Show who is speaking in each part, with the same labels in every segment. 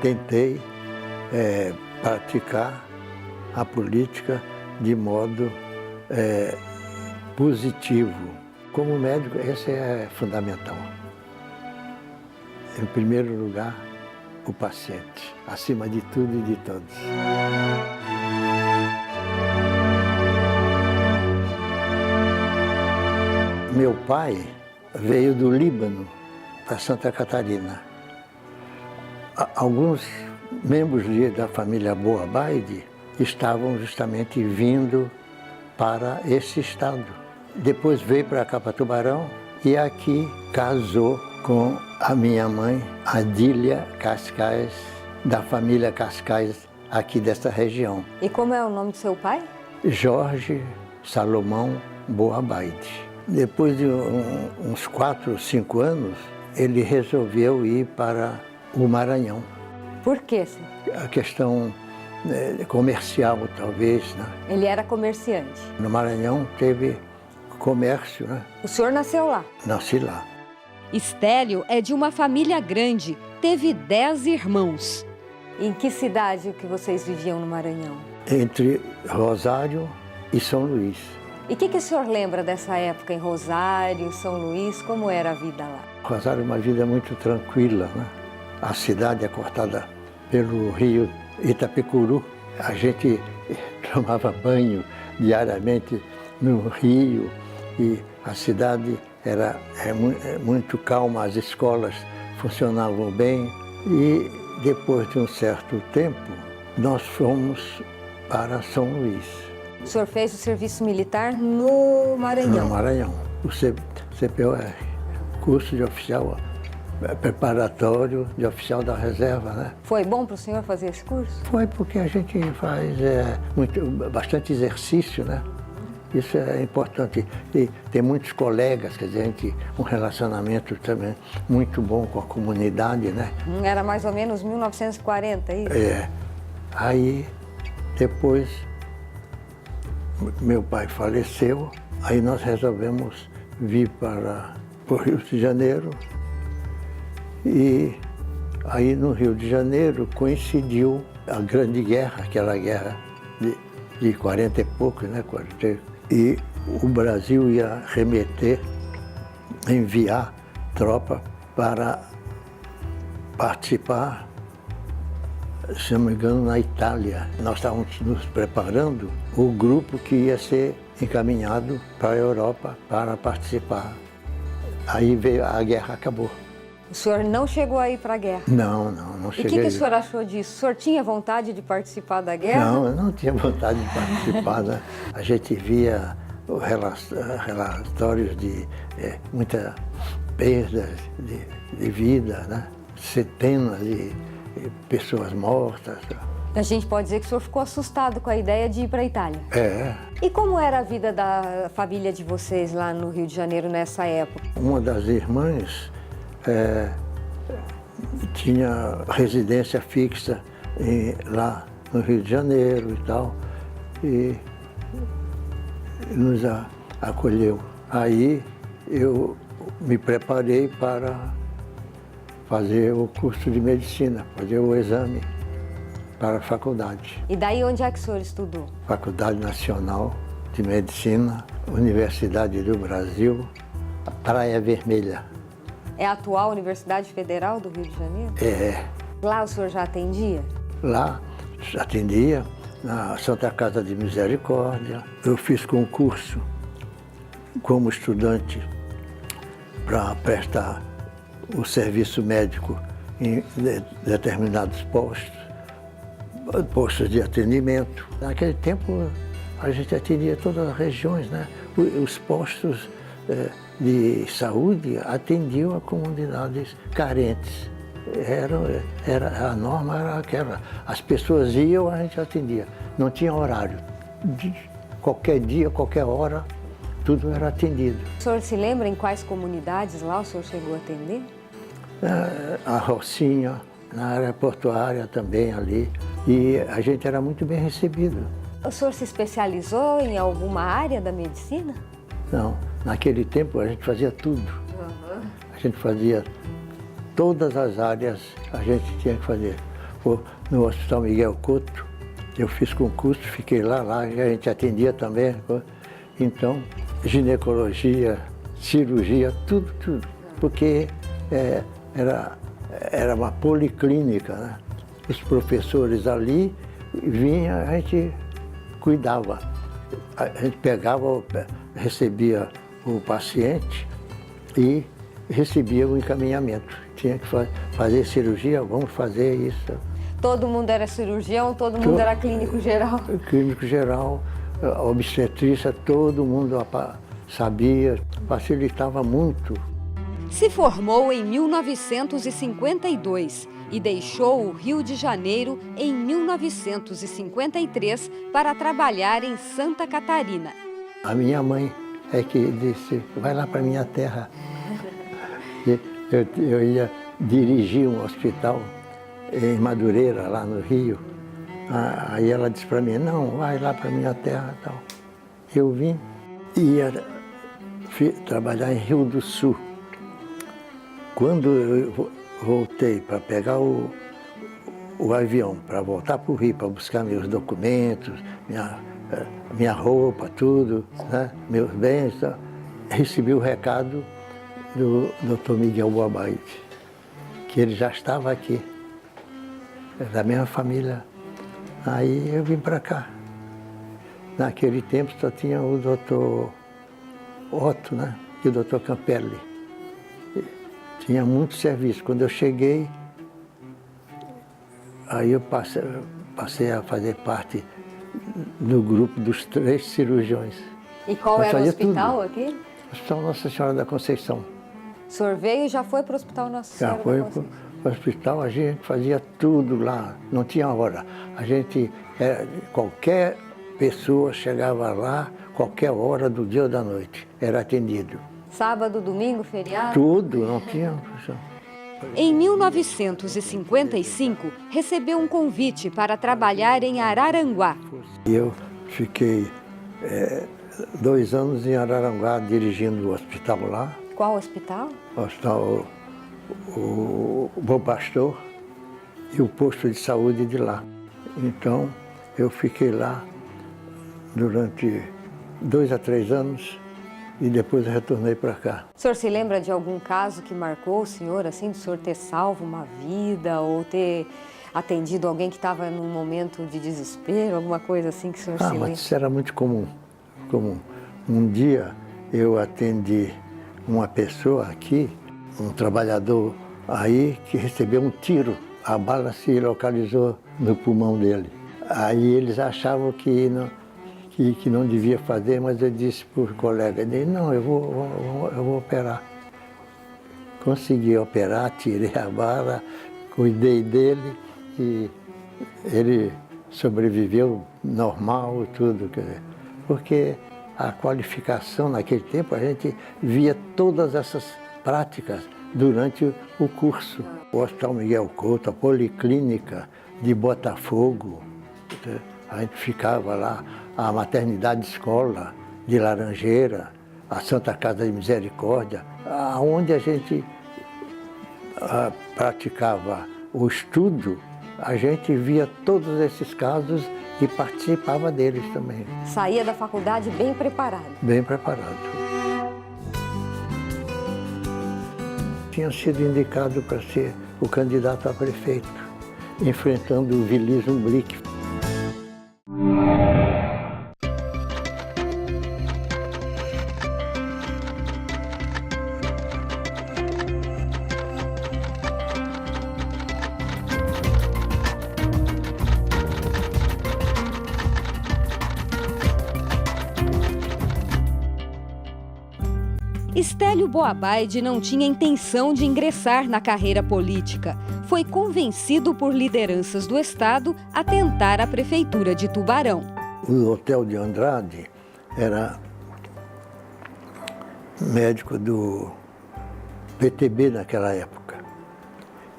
Speaker 1: tentei praticar a política de modo positivo. Como médico, esse é fundamental. Em primeiro lugar, o paciente, acima de tudo e de todos. Meu pai veio do Líbano para Santa Catarina. Alguns membros da família Boabaide estavam justamente vindo para esse estado. Depois veio para cá, para Tubarão, e aqui casou com a minha mãe, Adília Cascais, da família Cascais, aqui dessa região.
Speaker 2: E como é o nome do seu pai?
Speaker 1: Jorge Salomão Boabaide. Depois de uns 4 ou 5 anos, ele resolveu ir para o Maranhão.
Speaker 2: Por quê, senhor?
Speaker 1: A questão comercial, talvez, né?
Speaker 2: Ele era comerciante.
Speaker 1: No Maranhão teve comércio, né?
Speaker 2: O senhor nasceu lá?
Speaker 1: Nasci lá.
Speaker 3: Estélio é de uma família grande, teve 10 irmãos.
Speaker 2: Em que cidade que vocês viviam no Maranhão?
Speaker 1: Entre Rosário e São Luís.
Speaker 2: E o que o senhor lembra dessa época em Rosário, São Luís? Como era a vida lá?
Speaker 1: Rosário é uma vida muito tranquila, né? A cidade é cortada pelo rio Itapecuru. A gente tomava banho diariamente no rio e a cidade era muito calma, as escolas funcionavam bem. E depois de um certo tempo, nós fomos para São Luís.
Speaker 2: O senhor fez o serviço militar no Maranhão?
Speaker 1: No Maranhão. O CPOR, curso de oficial preparatório de oficial da reserva, né?
Speaker 2: Foi bom para o senhor fazer esse curso?
Speaker 1: Foi porque a gente faz bastante exercício, né? Isso é importante. E tem muitos colegas, quer dizer, a gente, um relacionamento também muito bom com a comunidade, né?
Speaker 2: Era mais ou menos 1940, isso?
Speaker 1: É. Aí, depois, meu pai faleceu, aí nós resolvemos vir para o Rio de Janeiro. E aí no Rio de Janeiro coincidiu a Grande Guerra, aquela guerra de 40 e poucos, né? E o Brasil ia enviar tropa para participar, se não me engano, na Itália. Nós estávamos nos preparando o grupo que ia ser encaminhado para a Europa para participar. Aí veio a guerra, acabou.
Speaker 2: O senhor não chegou a ir para a guerra?
Speaker 1: Não cheguei.
Speaker 2: E o que o senhor achou disso? O senhor tinha vontade de participar da guerra?
Speaker 1: Não, eu não tinha vontade de participar, né? A gente via relatórios de muita perda de vida, né? Centenas de pessoas mortas.
Speaker 2: A gente pode dizer que o senhor ficou assustado com a ideia de ir para a Itália.
Speaker 1: É.
Speaker 2: E como era a vida da família de vocês lá no Rio de Janeiro nessa época?
Speaker 1: Uma das irmãs tinha residência fixa lá no Rio de Janeiro e tal, e nos acolheu. Aí eu me preparei para fazer o curso de medicina, fazer o exame para a faculdade.
Speaker 2: E daí onde é que o senhor estudou? Faculdade
Speaker 1: Nacional de Medicina, Universidade do Brasil, Praia Vermelha.
Speaker 2: É a atual Universidade Federal do Rio de Janeiro?
Speaker 1: É.
Speaker 2: Lá o senhor já atendia?
Speaker 1: Lá atendia, na Santa Casa de Misericórdia. Eu fiz concurso como estudante para prestar o serviço médico em determinados postos de atendimento. Naquele tempo, a gente atendia todas as regiões, né? Os postos de saúde atendiam a comunidades carentes. A norma era aquela. As pessoas iam, a gente atendia. Não tinha horário. Qualquer dia, qualquer hora, tudo era atendido.
Speaker 2: O senhor se lembra em quais comunidades lá o senhor chegou a atender?
Speaker 1: A Rocinha, na área portuária também ali. E a gente era muito bem recebido.
Speaker 2: O senhor se especializou em alguma área da medicina?
Speaker 1: Não. Naquele tempo a gente fazia tudo. A gente fazia todas as áreas, a gente tinha que fazer. no Hospital Miguel Couto. Eu fiz concurso, fiquei lá a gente atendia também. Então, ginecologia, cirurgia, tudo. Porque era uma policlínica, né? Os professores ali vinham, a gente cuidava. A gente pegava, recebia o paciente e recebia o encaminhamento. Tinha que fazer cirurgia, vamos fazer isso.
Speaker 2: Todo mundo era cirurgião, todo mundo era clínico geral?
Speaker 1: Clínico geral, obstetrícia, todo mundo sabia, facilitava muito.
Speaker 3: Se formou em 1952 e deixou o Rio de Janeiro em 1953 para trabalhar em Santa Catarina.
Speaker 1: A minha mãe é que disse, vai lá para minha terra. Eu ia dirigir um hospital em Madureira, lá no Rio. Aí ela disse para mim, não, vai lá para minha terra e tal. Eu vim e ia trabalhar em Rio do Sul. Quando eu voltei para pegar o avião, para voltar para o Rio, para buscar meus documentos, minha roupa, tudo, né? Meus bens, recebi o recado do Dr. Miguel Boabaide, que ele já estava aqui, da mesma família. Aí eu vim para cá. Naquele tempo só tinha o Dr. Otto, né? E o Dr. Campelli. Tinha muito serviço. Quando eu cheguei, aí eu passei a fazer parte do grupo dos 3 cirurgiões.
Speaker 2: E qual era o hospital aqui?
Speaker 1: Hospital Nossa Senhora da Conceição.
Speaker 2: O senhor veio e já foi para o Hospital Nossa Senhora da Conceição? Já foi
Speaker 1: para o hospital, a gente fazia tudo lá, não tinha hora. A gente, qualquer pessoa chegava lá, qualquer hora do dia ou da noite, era atendido.
Speaker 2: Sábado, domingo, feriado?
Speaker 1: Tudo, não tinha.
Speaker 3: Em 1955, recebeu um convite para trabalhar em Araranguá.
Speaker 1: Eu fiquei 2 anos em Araranguá dirigindo o hospital lá.
Speaker 2: Qual hospital?
Speaker 1: O hospital o Bom Pastor e o posto de saúde de lá. Então, eu fiquei lá durante 2 a 3 anos e depois eu retornei para cá.
Speaker 2: O senhor se lembra de algum caso que marcou o senhor, assim, do senhor ter salvo uma vida ou ter atendido alguém que estava num momento de desespero, alguma coisa assim que o senhor se lembra?
Speaker 1: Mas isso era muito comum. Um dia eu atendi uma pessoa aqui, um trabalhador aí que recebeu um tiro. A bala se localizou no pulmão dele. Aí eles achavam que não devia fazer, mas eu disse para o colega dele, não, eu vou operar. Consegui operar, tirei a bala, cuidei dele e ele sobreviveu normal, tudo. Porque a qualificação naquele tempo, a gente via todas essas práticas durante o curso. O Hospital Miguel Couto, a Policlínica de Botafogo, a gente ficava lá, a Maternidade Escola de Laranjeira, a Santa Casa de Misericórdia, onde a gente praticava o estudo, a gente via todos esses casos e participava deles também.
Speaker 2: Saía da faculdade bem preparado?
Speaker 1: Bem preparado. Tinha sido indicado para ser o candidato a prefeito, enfrentando o Vilismo Blick.
Speaker 3: Estélio Boabaide não tinha intenção de ingressar na carreira política. Foi convencido por lideranças do Estado a tentar a prefeitura de Tubarão.
Speaker 1: O Hotel de Andrade era médico do PTB naquela época.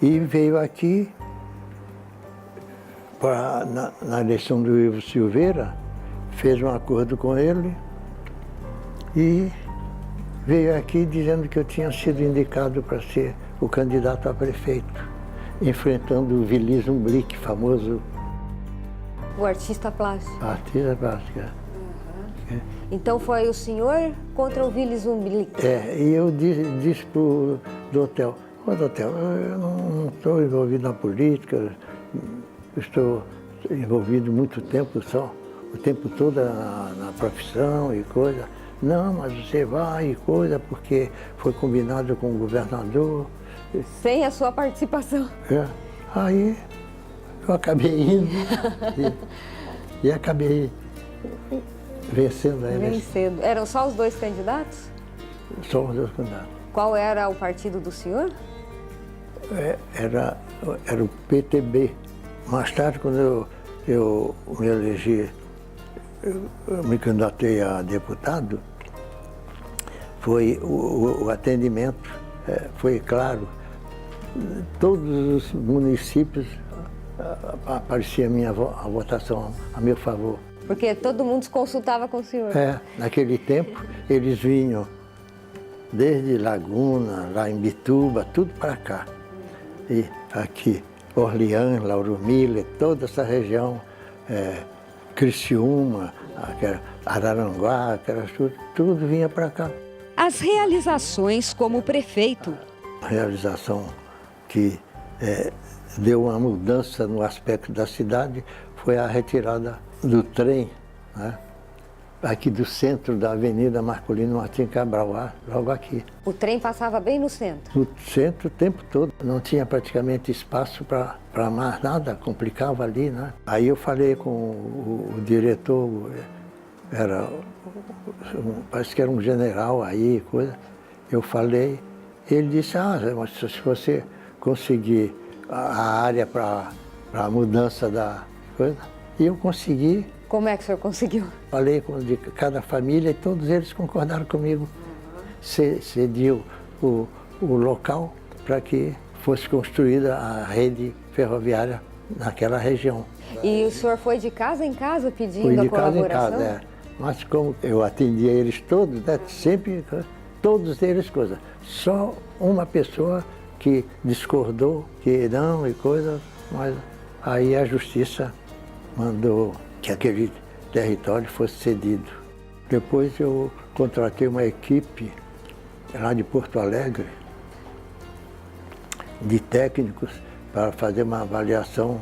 Speaker 1: E veio aqui, na eleição do Ivo Silveira, fez um acordo com ele e veio aqui dizendo que eu tinha sido indicado para ser o candidato a prefeito. enfrentando o Willy Zumblick, famoso
Speaker 2: O artista plástico.
Speaker 1: artista plástico.
Speaker 2: Então foi o senhor contra o Willy Zumblick.
Speaker 1: E eu disse para o Dotel, Dotel, eu não estou envolvido na política, eu estou envolvido muito tempo só, o tempo todo na profissão e coisa. Não, mas você vai e coisa, porque foi combinado com o governador.
Speaker 2: Sem a sua participação.
Speaker 1: Aí eu acabei indo e acabei vencendo a eleição.
Speaker 2: Vencendo. Eram só os dois candidatos?
Speaker 1: Só os dois candidatos.
Speaker 2: Qual era o partido do senhor?
Speaker 1: Era o PTB. Mais tarde, quando eu me elegi, eu me candidatei a deputado, foi o atendimento, foi claro. Todos os municípios aparecia a votação a meu favor.
Speaker 2: Porque todo mundo se consultava com o senhor.
Speaker 1: Naquele tempo eles vinham desde Laguna, lá em Bituba, tudo para cá. E aqui, Orleans, Lauro Miller, toda essa região, Criciúma, Araranguá, tudo vinha para cá.
Speaker 3: As realizações como prefeito.
Speaker 1: A realização que deu uma mudança no aspecto da cidade foi a retirada do trem, né? Aqui do centro da Avenida Marcolino Martins Cabral, logo aqui.
Speaker 2: O trem passava bem no centro?
Speaker 1: No centro o tempo todo, não tinha praticamente espaço para mais nada, complicava ali, né? Aí eu falei com o diretor, parece que era um general aí, coisa. Eu falei, ele disse, mas se você conseguir a área para a mudança da coisa, e eu consegui.
Speaker 2: Como é que o senhor conseguiu?
Speaker 1: Falei de cada família e todos eles concordaram comigo. Cediu o local para que fosse construída a rede ferroviária naquela região.
Speaker 2: E o senhor foi de casa em casa pedindo
Speaker 1: Fui de
Speaker 2: a colaboração?
Speaker 1: casa em casa, Mas como eu atendia eles todos, né, sempre, todos eles coisa. Só uma pessoa que discordou, que não e coisa, mas aí a justiça mandou que aquele território fosse cedido. Depois eu contratei uma equipe lá de Porto Alegre, de técnicos, para fazer uma avaliação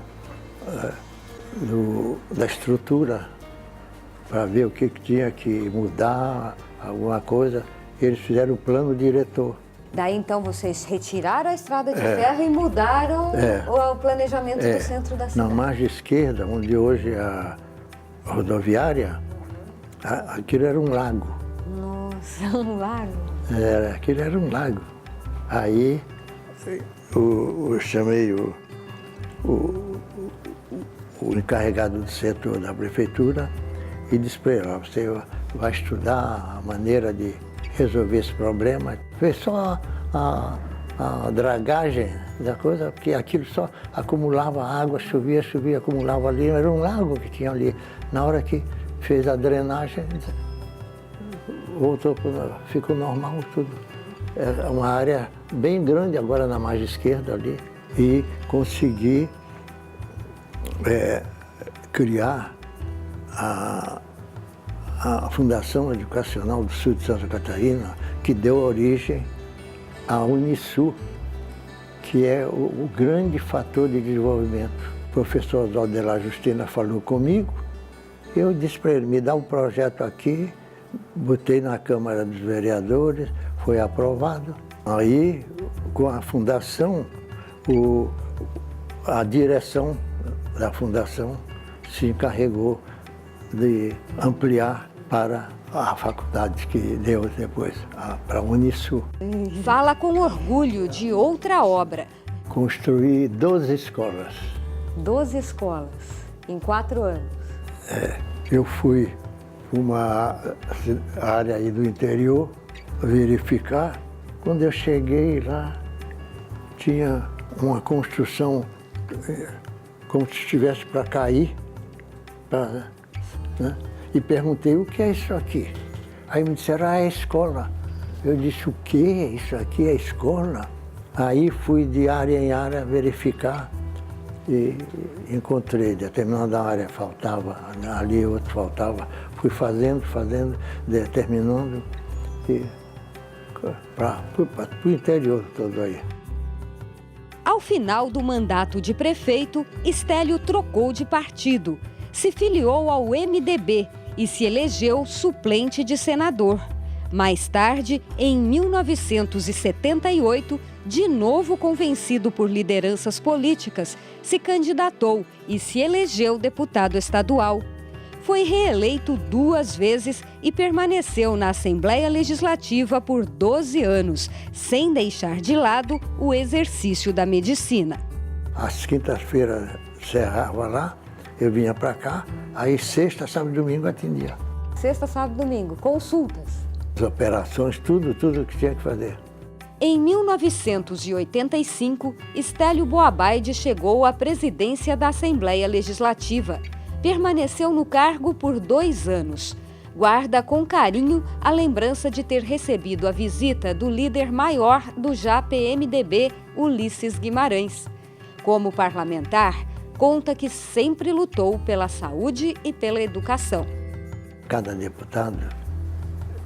Speaker 1: da estrutura, para ver o que tinha que mudar, alguma coisa. Eles fizeram o plano diretor.
Speaker 2: Daí então vocês retiraram a estrada de ferro e mudaram o planejamento do centro da cidade.
Speaker 1: Na margem esquerda, onde hoje é a rodoviária, aquilo era um lago.
Speaker 2: Nossa, um lago?
Speaker 1: Aquilo era um lago. Aí eu chamei o encarregado do setor da prefeitura e disse para ele, você vai estudar a maneira de resolver esse problema. Foi só a dragagem da coisa, porque aquilo só acumulava água, chovia, acumulava ali, era um lago que tinha ali. Na hora que fez a drenagem, voltou, ficou normal tudo. É uma área bem grande agora na margem esquerda ali. E consegui criar a Fundação Educacional do Sul de Santa Catarina, que deu origem à Unisul, que é o grande fator de desenvolvimento. O professor Oswaldo de la Justina falou comigo, eu disse para ele, me dá um projeto aqui, botei na Câmara dos Vereadores, foi aprovado. Aí, com a fundação, a direção da fundação se encarregou de ampliar para a faculdade que deu depois, para a Unisul.
Speaker 3: Fala com orgulho de outra obra.
Speaker 1: Construí 12 escolas.
Speaker 2: 12 escolas, em 4 anos.
Speaker 1: Eu fui para uma área aí do interior verificar. Quando eu cheguei lá, tinha uma construção como se estivesse para cair, né? E perguntei, o que é isso aqui? Aí me disseram, é a escola. Eu disse, o quê? Isso aqui é escola? Aí fui de área em área verificar e encontrei, determinada área faltava, ali outro faltava. Fui fazendo, determinando e para o interior todo aí.
Speaker 3: Ao final do mandato de prefeito, Estélio trocou de partido, se filiou ao MDB e se elegeu suplente de senador. Mais tarde, em 1978, de novo convencido por lideranças políticas, se candidatou e se elegeu deputado estadual. Foi reeleito 2 vezes e permaneceu na Assembleia Legislativa por 12 anos, sem deixar de lado o exercício da medicina.
Speaker 1: Às quintas-feiras encerrava lá, eu vinha para cá, aí sexta, sábado e domingo atendia.
Speaker 2: Sexta, sábado e domingo, consultas.
Speaker 1: As operações, tudo que tinha que fazer.
Speaker 3: Em 1985, Estélio Boabaide chegou à presidência da Assembleia Legislativa. Permaneceu no cargo por 2 anos. Guarda com carinho a lembrança de ter recebido a visita do líder maior do já PMDB, Ulisses Guimarães. Como parlamentar, conta que sempre lutou pela saúde e pela educação.
Speaker 1: Cada deputado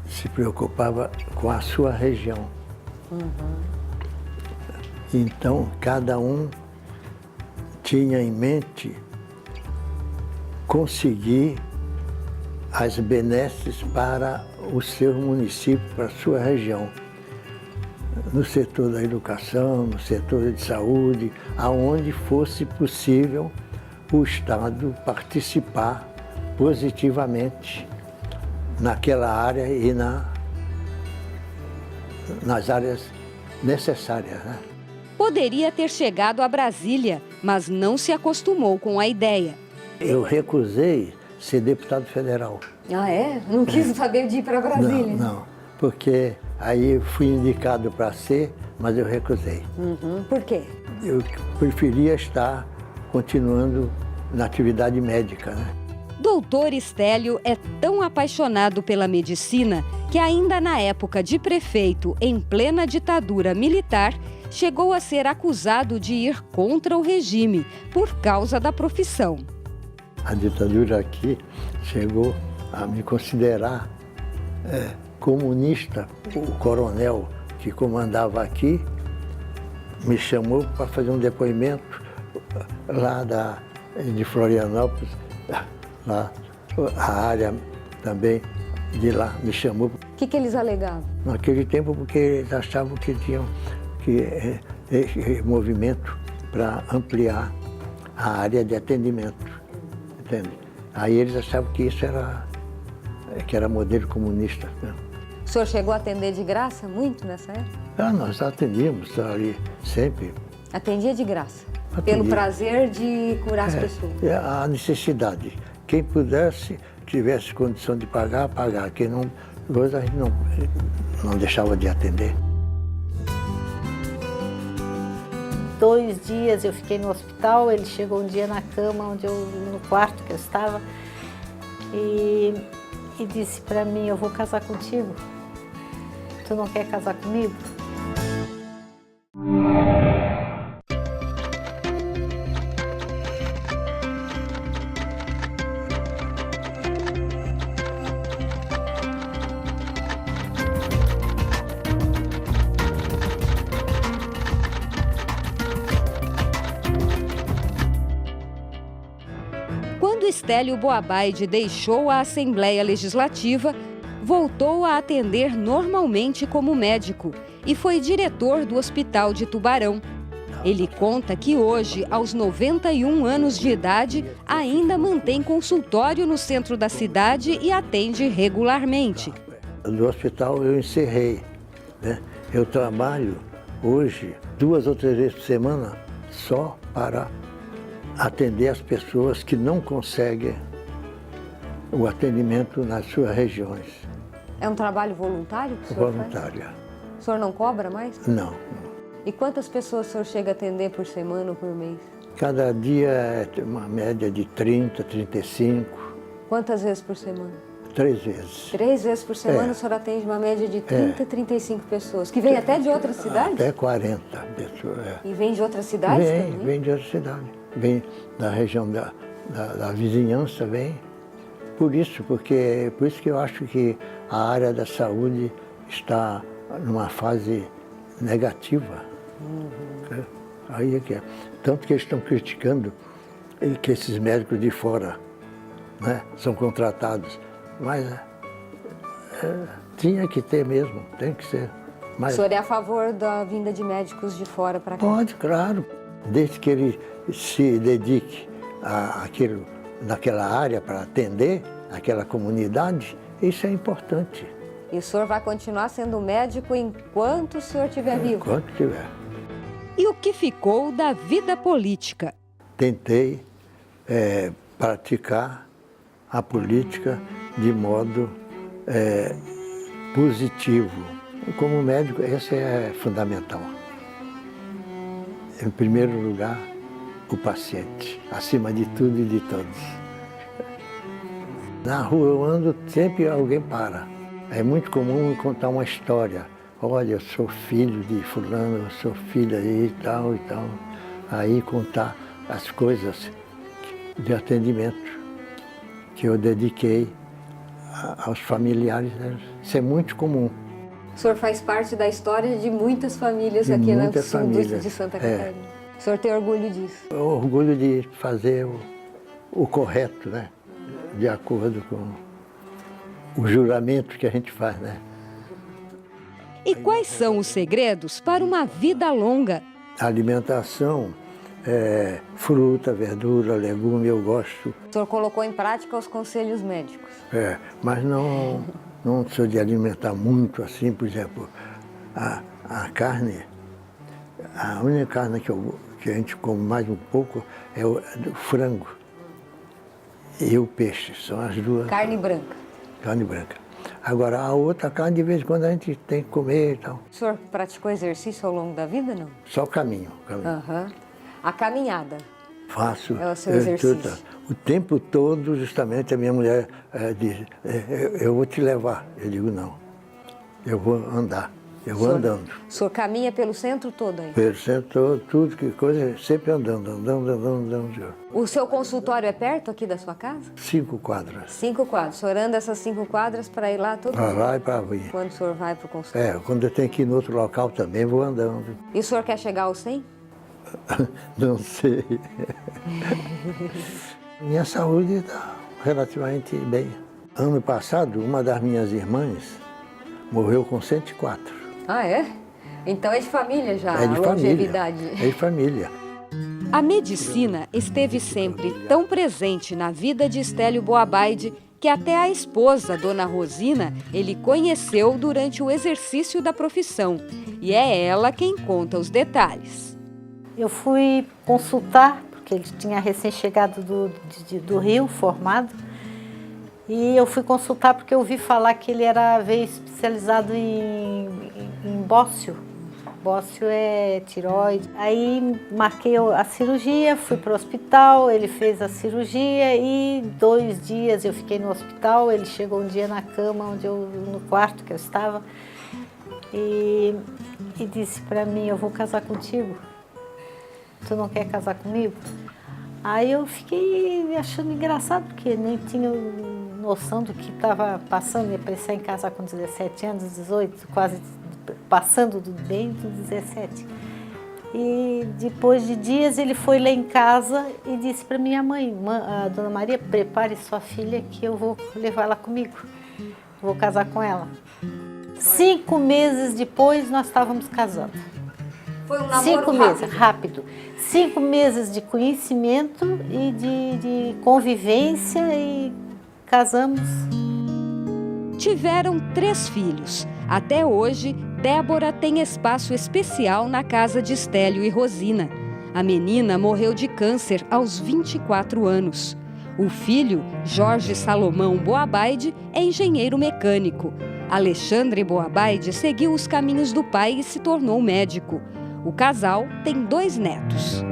Speaker 1: se preocupava com a sua região. Então, cada um tinha em mente conseguir as benesses para o seu município, para a sua região. No setor da educação, no setor de saúde, aonde fosse possível o Estado participar positivamente naquela área e nas áreas necessárias, né?
Speaker 3: Poderia ter chegado a Brasília, mas não se acostumou com a ideia.
Speaker 1: Eu recusei ser deputado federal.
Speaker 2: Ah, é? Não quis saber de ir para Brasília?
Speaker 1: Não, porque aí fui indicado para ser, mas eu recusei.
Speaker 2: Por quê?
Speaker 1: Eu preferia estar continuando na atividade médica, né?
Speaker 3: Doutor Estélio é tão apaixonado pela medicina que ainda na época de prefeito, em plena ditadura militar, chegou a ser acusado de ir contra o regime por causa da profissão.
Speaker 1: A ditadura aqui chegou a me considerar comunista. O coronel que comandava aqui me chamou para fazer um depoimento lá de Florianópolis, lá, a área também de lá me chamou.
Speaker 2: O que eles alegavam?
Speaker 1: Naquele tempo, porque eles achavam que tinham esse movimento para ampliar a área de atendimento. Entende? Aí eles achavam que isso era modelo comunista, né?
Speaker 2: O senhor chegou a atender de graça muito nessa época?
Speaker 1: Nós atendíamos ali sempre.
Speaker 2: Atendia de graça?
Speaker 1: Atendia.
Speaker 2: Pelo prazer de curar as pessoas?
Speaker 1: A necessidade. Quem pudesse, tivesse condição de pagar, pagar. Quem não, a gente não deixava de atender.
Speaker 4: 2 dias eu fiquei no hospital, ele chegou um dia na cama, no quarto que eu estava, e disse para mim, eu vou casar contigo. Tu não quer casar comigo?
Speaker 3: Quando Estélio Boabaide deixou a Assembleia Legislativa, voltou a atender normalmente como médico e foi diretor do Hospital de Tubarão. Ele conta que hoje, aos 91 anos de idade, ainda mantém consultório no centro da cidade e atende regularmente.
Speaker 1: No hospital eu encerrei, né? Eu trabalho hoje 2 ou 3 vezes por semana só para atender as pessoas que não conseguem o atendimento nas suas regiões.
Speaker 2: É um trabalho voluntário que o senhor
Speaker 1: Voluntário.
Speaker 2: faz? O senhor não cobra mais?
Speaker 1: Não.
Speaker 2: E quantas pessoas o senhor chega a atender por semana ou por mês?
Speaker 1: Cada dia é uma média de 30, 35.
Speaker 2: Quantas vezes por semana?
Speaker 1: 3 vezes.
Speaker 2: 3 vezes por semana o senhor atende uma média de 30, 35 pessoas, que vêm até de outras cidades?
Speaker 1: Até 40,
Speaker 2: E vem de outras cidades também?
Speaker 1: Vem de outras cidades. Vem da região da vizinhança, vem. Por isso que eu acho que a área da saúde está numa fase negativa. Aí é que é. Tanto que eles estão criticando que esses médicos de fora, né, são contratados. Mas tinha que ter mesmo, tem que ser. Mas,
Speaker 2: o senhor é a favor da vinda de médicos de fora para cá?
Speaker 1: pode, claro. Desde que ele se dedique naquela área para atender aquela comunidade, isso é importante.
Speaker 2: E o senhor vai continuar sendo médico enquanto o senhor estiver vivo?
Speaker 1: Enquanto tiver.
Speaker 3: E o que ficou da vida política?
Speaker 1: Tentei praticar a política de modo positivo. Como médico, esse é fundamental. Em primeiro lugar, o paciente, acima de tudo e de todos. Na rua eu ando, sempre alguém para. É muito comum contar uma história. Olha, eu sou filho de fulano, eu sou filha aí e tal e tal. Aí contar as coisas de atendimento que eu dediquei aos familiares deles. Isso é muito comum.
Speaker 2: O senhor faz parte da história de muitas famílias aqui no sul de Santa Catarina. O senhor tem orgulho disso?
Speaker 1: Eu orgulho de fazer o correto, né? De acordo com o juramento que a gente faz, né?
Speaker 3: E quais são os segredos para uma vida longa?
Speaker 1: A alimentação, fruta, verdura, legume, eu gosto.
Speaker 2: O senhor colocou em prática os conselhos médicos?
Speaker 1: Mas não sou de alimentar muito assim, por exemplo, a carne, a única carne que a gente come mais um pouco é o frango e o peixe, são as duas.
Speaker 2: Carne branca?
Speaker 1: Carne branca. Agora, a outra carne, de vez em quando, a gente tem que comer e tal.
Speaker 2: O senhor praticou exercício ao longo da vida, não?
Speaker 1: Só caminho.
Speaker 2: A caminhada?
Speaker 1: Faço.
Speaker 2: É o seu exercício?
Speaker 1: O tempo todo, justamente, a minha mulher diz, eu vou te levar. Eu digo, não, eu vou andar, eu vou andando.
Speaker 2: O senhor caminha pelo centro todo aí?
Speaker 1: Pelo centro todo, tudo que coisa, sempre andando.
Speaker 2: O seu consultório é perto aqui da sua casa?
Speaker 1: 5 quadras.
Speaker 2: 5 quadras. O senhor anda essas 5 quadras para ir lá todo dia?
Speaker 1: Para lá e para vir.
Speaker 2: Quando o senhor vai para o consultório?
Speaker 1: Quando eu tenho que ir em outro local também, vou andando.
Speaker 2: E o senhor quer chegar aos 100?
Speaker 1: Não sei. Minha saúde está relativamente bem. Ano passado, uma das minhas irmãs morreu com 104.
Speaker 2: Ah, é? Então é de família já,
Speaker 1: É de
Speaker 2: a longevidade.
Speaker 1: família. É de família.
Speaker 3: A medicina esteve sempre tão presente na vida de Estélio Boabaide que até a esposa, Dona Rosina, ele conheceu durante o exercício da profissão. E é ela quem conta os detalhes.
Speaker 4: Eu fui consultar, porque ele tinha recém-chegado do Rio, formado, e eu fui consultar porque eu ouvi falar que ele veio especializado em bócio. Bócio é tireoide. Aí marquei a cirurgia, fui para o hospital, ele fez a cirurgia e 2 dias eu fiquei no hospital. Ele chegou um dia na cama, no quarto que eu estava, e disse para mim, eu vou casar contigo. Tu não quer casar comigo? Aí eu fiquei achando engraçado, porque nem tinha noção do que estava passando. Ia pensar em casar com 17 anos, 18, quase passando bem dos 17. E depois de dias ele foi lá em casa e disse para minha mãe, a Dona Maria, prepare sua filha que eu vou levar ela comigo. Vou casar com ela. 5 meses depois nós estávamos casando.
Speaker 2: Foi um namoro
Speaker 4: 5 meses, rápido. 5 meses de conhecimento e de convivência e casamos.
Speaker 3: Tiveram 3 filhos. Até hoje, Débora tem espaço especial na casa de Estélio e Rosina. A menina morreu de câncer aos 24 anos. O filho, Jorge Salomão Boabaide, é engenheiro mecânico. Alexandre Boabaide seguiu os caminhos do pai e se tornou médico. O casal tem 2 netos.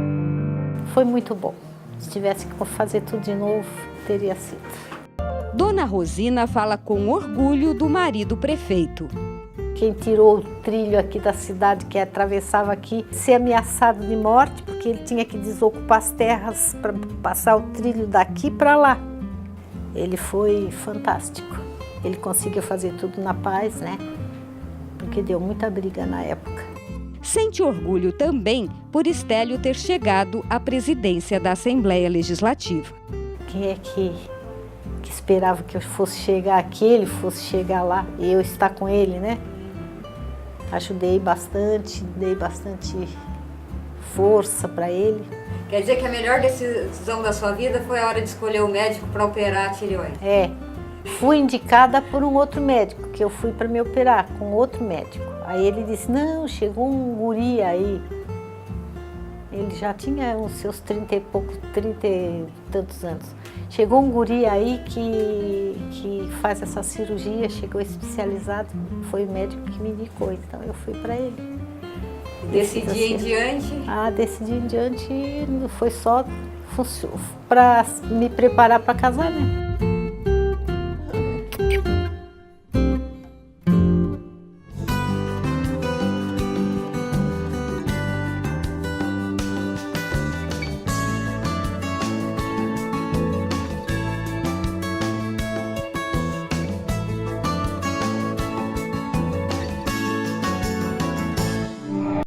Speaker 4: Foi muito bom. Se tivesse que fazer tudo de novo, teria sido.
Speaker 3: Dona Rosina fala com orgulho do marido prefeito.
Speaker 4: quem tirou o trilho aqui da cidade, que atravessava aqui, ser ameaçado de morte, porque ele tinha que desocupar as terras para passar o trilho daqui para lá. Ele foi fantástico. Ele conseguiu fazer tudo na paz, né? Porque deu muita briga na época.
Speaker 3: Sente orgulho também por Estélio ter chegado à presidência da Assembleia Legislativa.
Speaker 4: Quem é que esperava que eu fosse chegar aqui, ele fosse chegar lá e eu estar com ele, né? Ajudei bastante, dei bastante força para ele.
Speaker 2: Quer dizer que a melhor decisão da sua vida foi a hora de escolher o médico para operar a tireoide?
Speaker 4: É, fui indicada por um outro médico, que eu fui para me operar com outro médico. Aí ele disse, não, chegou um guri aí. Ele já tinha os seus 30 e tantos anos. Chegou um guri aí que faz essa cirurgia, chegou especializado, foi o médico que me indicou, então eu fui para ele.
Speaker 2: Desse dia em diante?
Speaker 4: Desse dia em diante foi só para me preparar para casar, né?